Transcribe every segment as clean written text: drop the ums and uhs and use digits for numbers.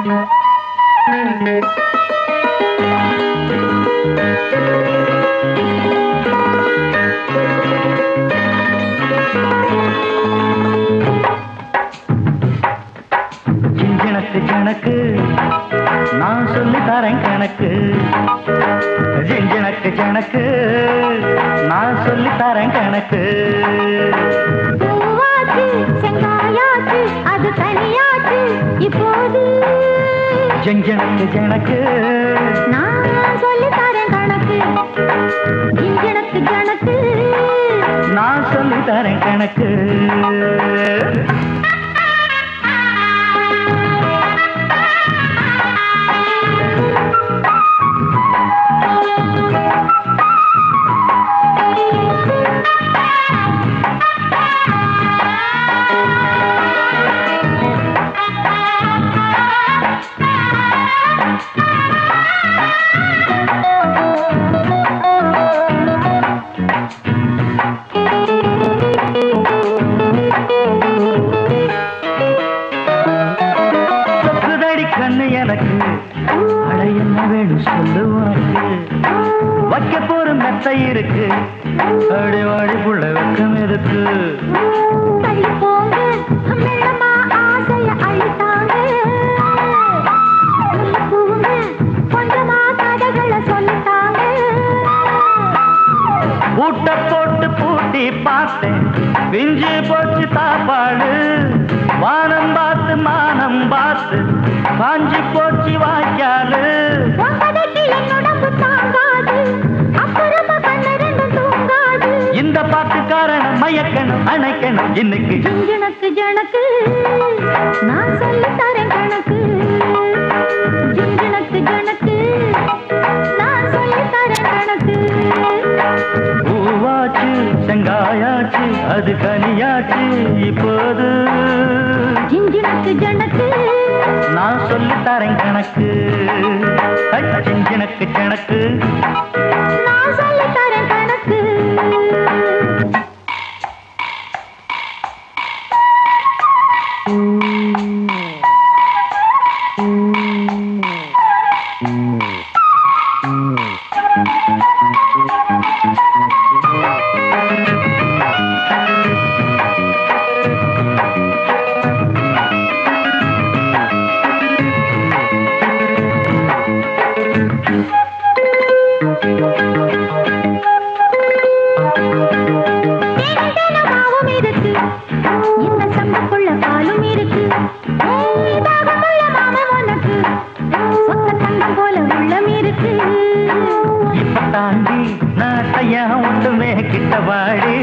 ஜிஞ்சனக்கு ஜனக்கு நான் சொல்லி தரேன் கணக்கு. ஜிஞ்சனக்கு ஜனக்கு நான் சொல்லி தரேன் கணக்கு. செங்காயாச்சு அது தனியாச்சு இப்போது. ஜிஞ்சனக்கு ஜனக்கு நான் சொல்லி தரேன் கணக்கு. ஜிஞ்சனக்கு ஜனக்கு நான் சொல்லி தரேன் கணக்கு. எனக்கு அட என்ன வேணும் சொல்லு உனக்கு. வைக்க போற மெத்தை இருக்கு அடி வாடி புள்ள வெக்கம் இருக்கு. ஊட்ட போட்டு பூட்டி பார்த்தேன் பிஞ்சு போச்சு தாப்பாடு. வானம் பார்த்து மானம் பார்த்து காஞ்சி போச்சு வாய்க்காலு. இந்த பாட்டு காரணம் மயக்கணும் அணைக்கணும் இன்னைக்கு. ஜனக்கு ஜனக்கு நான் சொல்லி தரேன் கணக்கு. ஜனக்கு ஜனக்கு நான் சொல்லி தரேன் கணக்கு. பூவாச்சு செங்காயாச்சு அது கனியாச்சு இப்போது. ஜிஞ்சனக்கு ஜனக்கு நான் சொல்லி தரேன் கணக்கு. ஜிஞ்சனக்கு ஜனக்கு நான் சொல்லி தரேன் கணக்கு. தாண்டி நாட்டையா ஒன்றுமே கிட்டவாடி.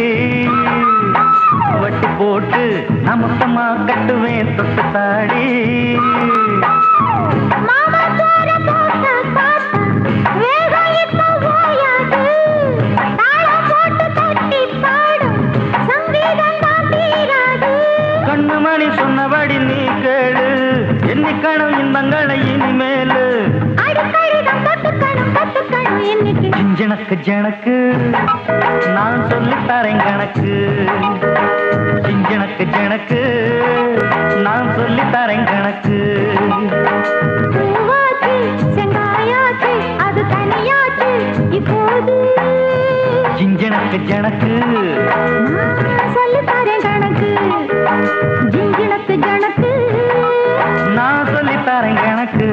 வட்டி போட்டு நான் மொத்தமா கட்டுவேன் தொட்டு தாடி. கண்ணுமணி சொன்னபடி நீ கேளு எண்ணிக்கணும் இன்பங்களை இனிமேலு. ஜனக்கு ஜனக்கு நான் சொல்லி தரேன் கணக்கு. ஜனக்கு ஜனக்கு நான் சொல்லி தரேன் கணக்கு. செங்காயாச்சு அது தனியாச்சு இப்போது. ஜனக்கு ஜனக்கு சொல்லி தரேன் கணக்கு. ஜனக்கு ஜனக்கு நான் சொல்லி தரேன் கணக்கு.